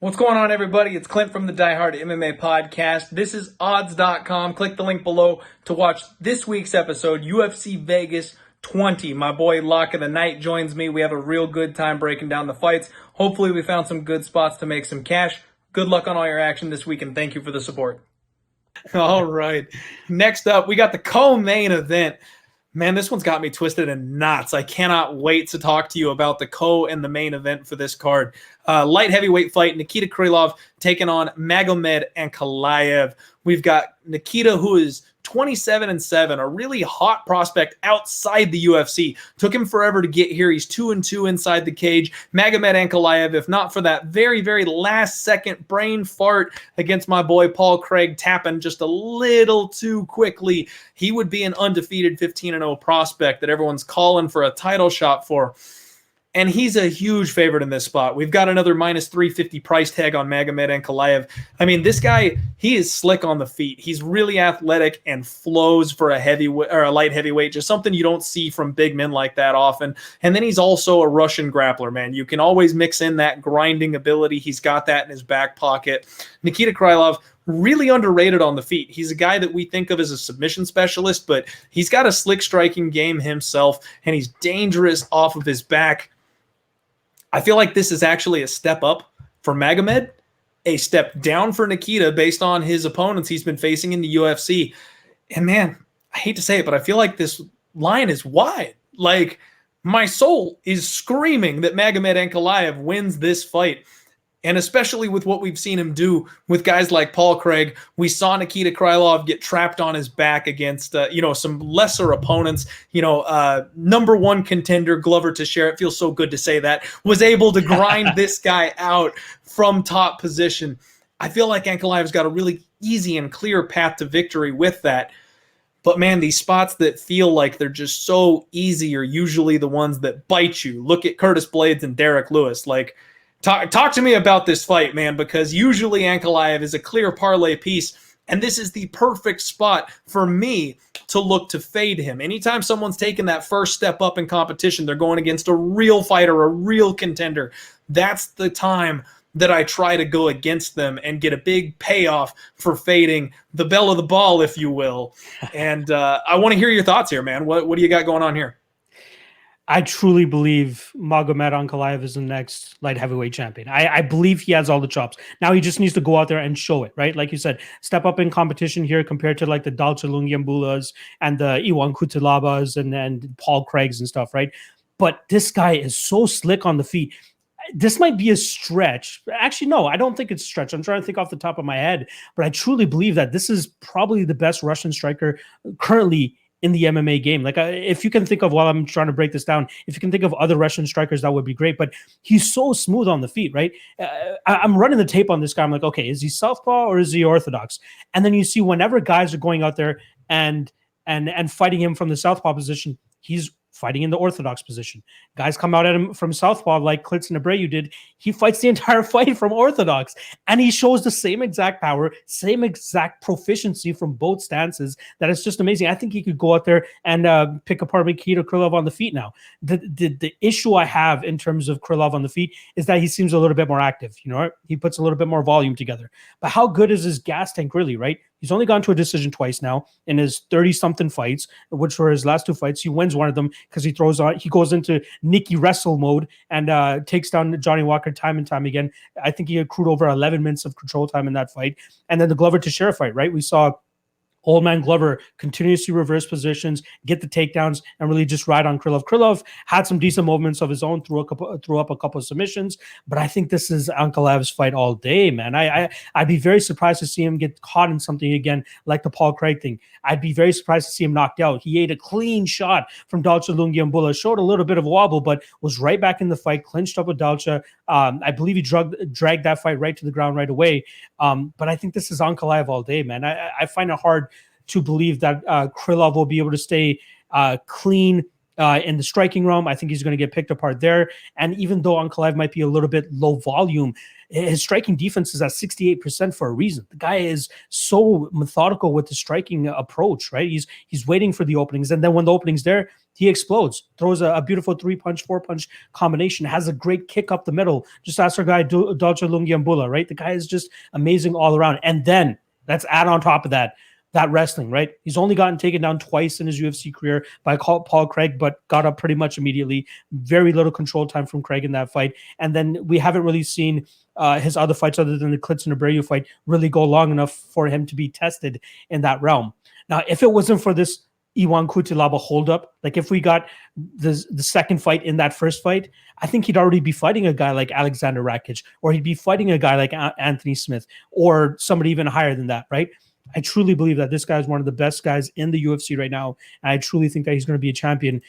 What's going on, everybody? It's Clint from the Die Hard MMA Podcast. This is odds.com. Click the link below to watch this week's episode, UFC Vegas 20. My boy Lock of the Night joins me. We have a real good time breaking down the fights. Hopefully we found some good spots to make some cash. Good luck on all your action this week, and thank you for the support. All right. Next up, we got the co-main event. Man, this one's got me twisted in knots. I cannot wait to talk to you about the and the main event for this card. Light heavyweight fight, Nikita Krylov taking on Magomed Ankalaev. We've got Nikita, who is 27-7, a really hot prospect outside the UFC. Took him forever to get here. He's 2-2 inside the cage. Magomed Ankalaev, if not for that very, very last second brain fart against my boy Paul Craig tapping just a little too quickly, he would be an undefeated 15-0 prospect that everyone's calling for a title shot for. And he's a huge favorite in this spot. We've got another minus 350 price tag on Magomed Ankalaev. I mean, this guy, he is slick on the feet. He's really athletic and flows for a heavyweight or a light heavyweight, just something you don't see from big men like that often. And then he's also a Russian grappler, man. You can always mix in that grinding ability. He's got that in his back pocket. Nikita Krylov, really underrated on the feet. He's a guy that we think of as a submission specialist, but he's got a slick striking game himself, and he's dangerous off of his back. I feel like this is actually a step up for Magomed, a step down for Nikita based on his opponents he's been facing in the UFC. And man, I hate to say it, but I feel like this line is wide. Like, my soul is screaming that Magomed Ankalaev wins this fight. And especially with what we've seen him do with guys like Paul Craig, we saw Nikita Krylov get trapped on his back against, some lesser opponents. Number one contender, Glover Teixeira, it feels so good to say that, was able to grind this guy out from top position. I feel like Ankalaev's got a really easy and clear path to victory with that. But man, these spots that feel like they're just so easy are usually the ones that bite you. Look at Curtis Blades and Derek Lewis. Talk to me about this fight, man, because usually Ankalaev is a clear parlay piece, and this is the perfect spot for me to look to fade him. Anytime someone's taking that first step up in competition, they're going against a real fighter, a real contender. That's the time that I try to go against them and get a big payoff for fading the belle of the ball, if you will. And I want to hear your thoughts here, man. What do you got going on here? I truly believe Magomed Ankalaev is the next light heavyweight champion. I believe he has all the chops. Now he just needs to go out there and show it, right? Like you said, step up in competition here compared to like the Dalcha Lungiambulas and the Iwan Kutalabas and Paul Craigs and stuff, right? But this guy is so slick on the feet. This might be a stretch. Actually, no, I don't think it's a stretch. I'm trying to think off the top of my head, but I truly believe that this is probably the best Russian striker currently in the MMA game. If you can think of, while I'm trying to break this down, if you can think of other Russian strikers, that would be great. But he's so smooth on the feet, right? I'm running the tape on this guy. I'm like, okay, is he southpaw or is he orthodox? And then you see whenever guys are going out there and fighting him from the southpaw position, he's fighting in the orthodox position. Guys come out at him from southpaw like Clint McClean did. He fights the entire fight from orthodox, and he shows the same exact power, same exact proficiency from both stances. That is just amazing. I think he could go out there and pick apart Nikita Krylov on the feet now. The issue I have in terms of Krylov on the feet is that he seems a little bit more active. He puts a little bit more volume together. But how good is his gas tank really, right? He's only gone to a decision twice now in his 30-something fights, which were his last two fights. He wins one of them because he goes into Nicky wrestle mode and takes down Johnny Walker time and time again. I think he accrued over 11 minutes of control time in that fight. And then the Glover Teixeira fight, right? We saw Old Man Glover continuously reverse positions, get the takedowns, and really just ride on Krylov. Krylov had some decent movements of his own, threw up a couple of submissions, but I think this is Ankalaev's fight all day, man. I'd be very surprised to see him get caught in something again, like the Paul Craig thing. I'd be very surprised to see him knocked out. He ate a clean shot from Dalcha Lungiambula, showed a little bit of wobble, but was right back in the fight, clinched up with Dalcha. I believe he dragged that fight right to the ground right away. But I think this is Ankalaev all day, man. I find it hard to believe that Krylov will be able to stay clean In the striking realm, I think he's going to get picked apart there. And even though Ankalaev might be a little bit low volume, his striking defense is at 68% for a reason. The guy is so methodical with the striking approach, right? He's waiting for the openings, and then when the opening's there, he explodes, throws a beautiful 3-punch, 4-punch combination, has a great kick up the middle. Just ask our guy, Dolce Lungiambula, right? The guy is just amazing all around. And then let's add on top of that wrestling, right? He's only gotten taken down twice in his UFC career by Paul Craig, but got up pretty much immediately. Very little control time from Craig in that fight. And then we haven't really seen his other fights other than the Clint Abreu fight really go long enough for him to be tested in that realm. Now, if it wasn't for this Iwan Kutilaba holdup, like if we got the second fight in that first fight, I think he'd already be fighting a guy like Alexander Rakic, or he'd be fighting a guy like Anthony Smith, or somebody even higher than that, right? I truly believe that this guy is one of the best guys in the UFC right now. And I truly think that he's going to be a champion,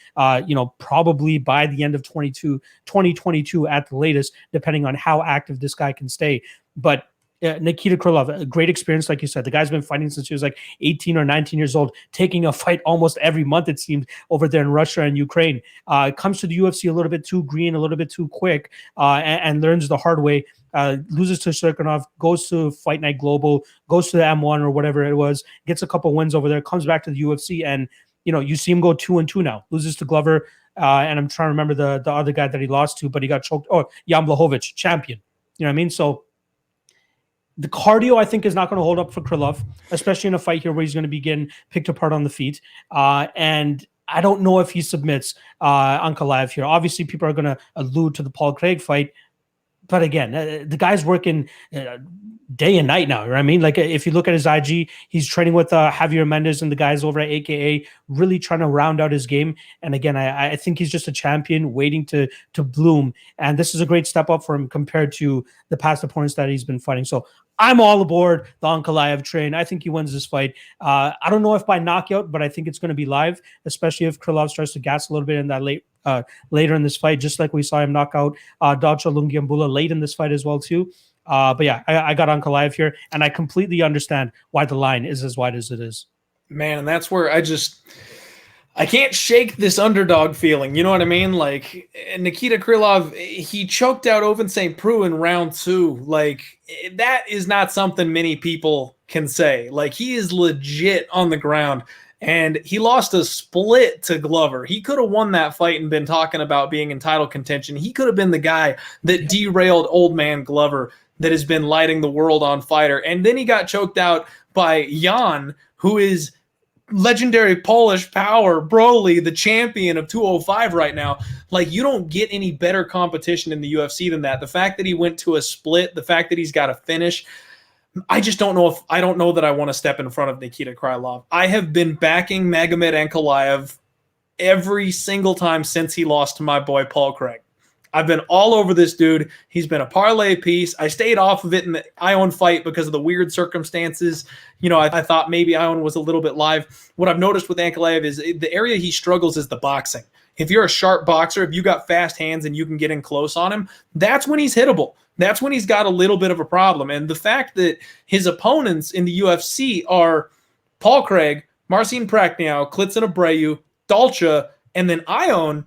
probably by the end of 2022 at the latest, depending on how active this guy can stay. But Nikita Krylov, a great experience, like you said. The guy's been fighting since he was like 18 or 19 years old, taking a fight almost every month, it seems, over there in Russia and Ukraine. Comes to the UFC a little bit too green, a little bit too quick, and learns the hard way. Loses to Serkinov, goes to Fight Night Global, goes to the M1 or whatever it was, gets a couple wins over there, comes back to the UFC, and you see him go 2-2 now. Loses to Glover, and I'm trying to remember the other guy that he lost to, but he got choked. Oh, Jan Blachowicz, champion. You know what I mean? So the cardio, I think, is not going to hold up for Krylov, especially in a fight here where he's going to be getting picked apart on the feet. And I don't know if he submits Ankalaev here. Obviously, people are going to allude to the Paul Craig fight. But again, the guy's working day and night now. You know what I mean? Like, if you look at his IG, he's training with Javier Mendez and the guys over at AKA, really trying to round out his game. And again, I think he's just a champion waiting to bloom. And this is a great step up for him compared to the past opponents that he's been fighting. So I'm all aboard the Ankalaev train. I think he wins this fight. I don't know if by knockout, but I think it's going to be live, especially if Krylov starts to gas a little bit in that later in this fight, just like we saw him knock out Dolce Lungiambula late in this fight as well too. But yeah, I got Ankalaev here, and I completely understand why the line is as wide as it is. Man, and that's where I can't shake this underdog feeling. You know what I mean? Like, Nikita Krylov, he choked out Ovince St. Preux in round 2. Like, that is not something many people can say. Like, he is legit on the ground. And he lost a split to Glover. He could have won that fight and been talking about being in title contention. He could have been the guy that derailed old man Glover that has been lighting the world on fire. And then he got choked out by Jan, who is legendary Polish power, Broly, the champion of 205 right now. Like, you don't get any better competition in the UFC than that. The fact that he went to a split, the fact that he's got a finish, I just don't know that I want to step in front of Nikita Krylov. I have been backing Magomed Ankalaev every single time since he lost to my boy Paul Craig. I've been all over this dude. He's been a parlay piece. I stayed off of it in the Ion fight because of the weird circumstances. I thought maybe Ion was a little bit live. What I've noticed with Ankalaev is the area he struggles is the boxing. If you're a sharp boxer, if you got fast hands and you can get in close on him, that's when he's hittable. That's when he's got a little bit of a problem. And the fact that his opponents in the UFC are Paul Craig, Marcin Prachnio, Clint Abreu, Dolce, and then Ion,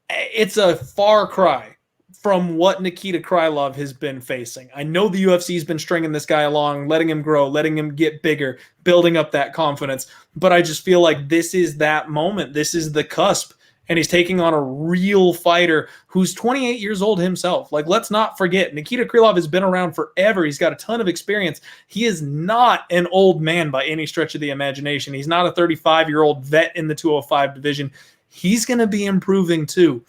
it's a far cry from what Nikita Krylov has been facing. I know the UFC has been stringing this guy along, letting him grow, letting him get bigger, building up that confidence. But I just feel like this is that moment. This is the cusp. And he's taking on a real fighter who's 28 years old himself. Like, let's not forget, Nikita Krylov has been around forever. He's got a ton of experience. He is not an old man by any stretch of the imagination. He's not a 35-year-old vet in the 205 division. He's going to be improving too.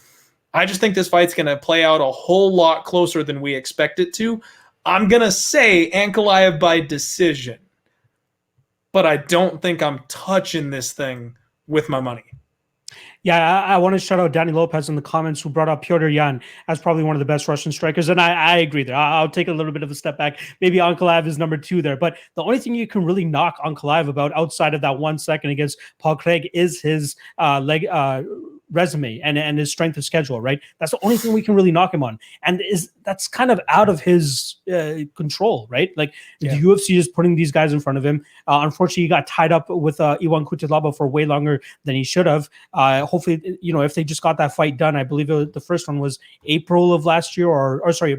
I just think this fight's going to play out a whole lot closer than we expect it to. I'm going to say Ankalaev by decision, but I don't think I'm touching this thing with my money. Yeah, I want to shout out Danny Lopez in the comments who brought up Pyotr Yan as probably one of the best Russian strikers. And I agree there. I'll take a little bit of a step back. Maybe Ankalaev is number 2 there. But the only thing you can really knock Ankalaev about outside of that 1 second against Paul Craig is his resume and his strength of schedule, right? That's the only thing we can really knock him on. And that's kind of out of his control, right? Like the UFC is putting these guys in front of him. Unfortunately, he got tied up with Ivan Kutilaba for way longer than he should have. Hopefully, if they just got that fight done, I believe the first one was April of last year, or sorry,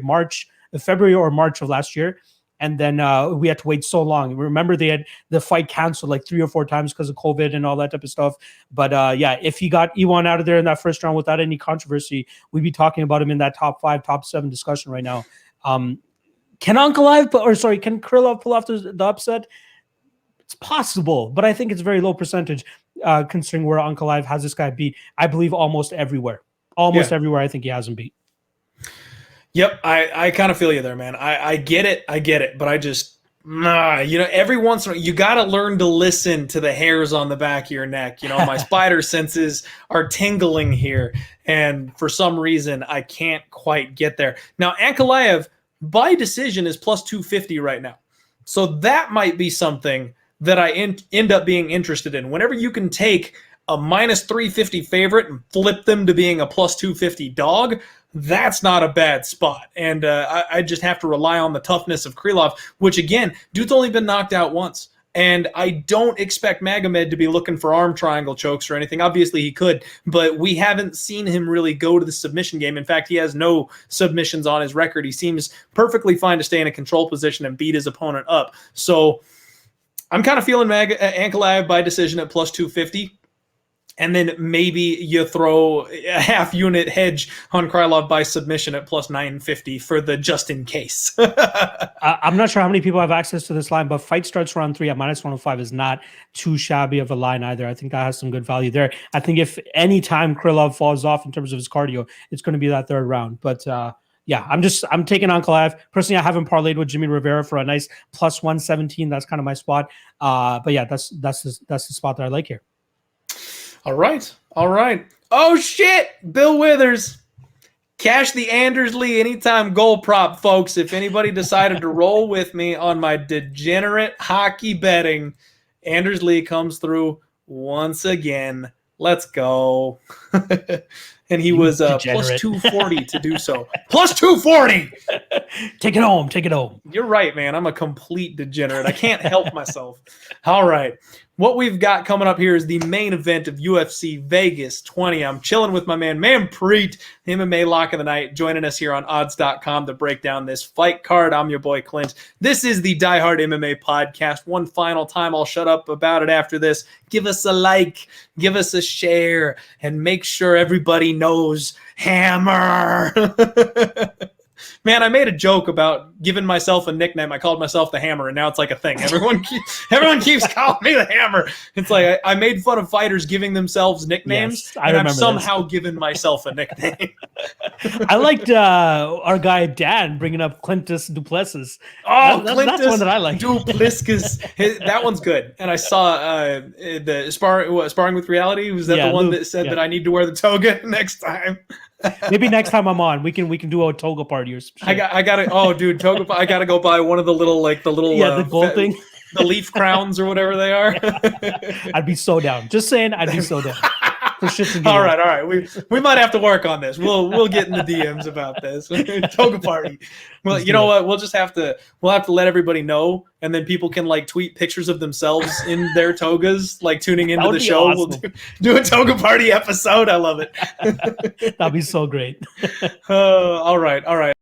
February or March of last year. And then we had to wait so long. Remember, they had the fight canceled like 3 or 4 times because of COVID and all that type of stuff. But if he got Iwan out of there in that first round without any controversy, we'd be talking about him in that top 5, top 7 discussion right now. Can Krylov pull off the upset? It's possible, but I think it's very low percentage considering where Ankalaev has this guy beat. I believe almost everywhere. Everywhere I think he has him beat. Yep, I kind of feel you there, man. I get it, but I just, every once in a while, you got to learn to listen to the hairs on the back of your neck. My spider senses are tingling here, and for some reason, I can't quite get there. Now, Ankalaev, by decision, is plus 250 right now. So that might be something that I end up being interested in. Whenever you can take a minus 350 favorite and flip them to being a plus 250 dog, that's not a bad spot. And I just have to rely on the toughness of Krylov, which, again, dude's only been knocked out once. And I don't expect Magomed to be looking for arm triangle chokes or anything. Obviously, he could, but we haven't seen him really go to the submission game. In fact, he has no submissions on his record. He seems perfectly fine to stay in a control position and beat his opponent up. So I'm kind of feeling Ankalaev by decision at plus 250. And then maybe you throw a half unit hedge on Krylov by submission at plus 950 for the just in case. I'm not sure how many people have access to this line, but fight starts round 3 at minus 105 is not too shabby of a line either. I think that has some good value there. I think if any time Krylov falls off in terms of his cardio, it's going to be that 3rd round. But I'm taking Ankalaev. Personally, I haven't parlayed with Jimmy Rivera for a nice plus 117. That's kind of my spot. But yeah, that's the spot that I like here. All right. Oh, shit. Bill Withers. Cash the Anders Lee anytime goal prop, folks. If anybody decided to roll with me on my degenerate hockey betting, Anders Lee comes through once again. Let's go. And he was plus 240 to do so. Plus 240! Take it home. You're right, man. I'm a complete degenerate. I can't help myself. All right. What we've got coming up here is the main event of UFC Vegas 20. I'm chilling with my man, Manpreet, MMA Lock of the Night, joining us here on odds.com to break down this fight card. I'm your boy, Clint. This is the Die Hard MMA Podcast. One final time, I'll shut up about it after this. Give us a like, give us a share, and make sure everybody knows Hammer. Man, I made a joke about giving myself a nickname. I called myself the Hammer, and now it's like a thing. Everyone keeps calling me the Hammer. It's like I made fun of fighters giving themselves nicknames, and I've somehow given myself a nickname. I liked our guy Dan bringing up Clintus Duplessis. Oh, that's one that I like. Duplessis. That one's good. And I saw the Sparring with Reality. Was that the one that said that I need to wear the toga next time? Maybe next time I'm on, we can do a toga party or something. I gotta. Oh, dude, toga. I gotta go buy one of the little the gold thing, the leaf crowns or whatever they are. I'd be so down. Just saying, I'd be so down. For shits and giggles. All right. We might have to work on this. We'll get in the DMs about this toga party. Well, you know what? We'll have to let everybody know, and then people can tweet pictures of themselves in their togas, tuning into the show. Awesome. We'll do a toga party episode. I love it. That'd be so great. All right.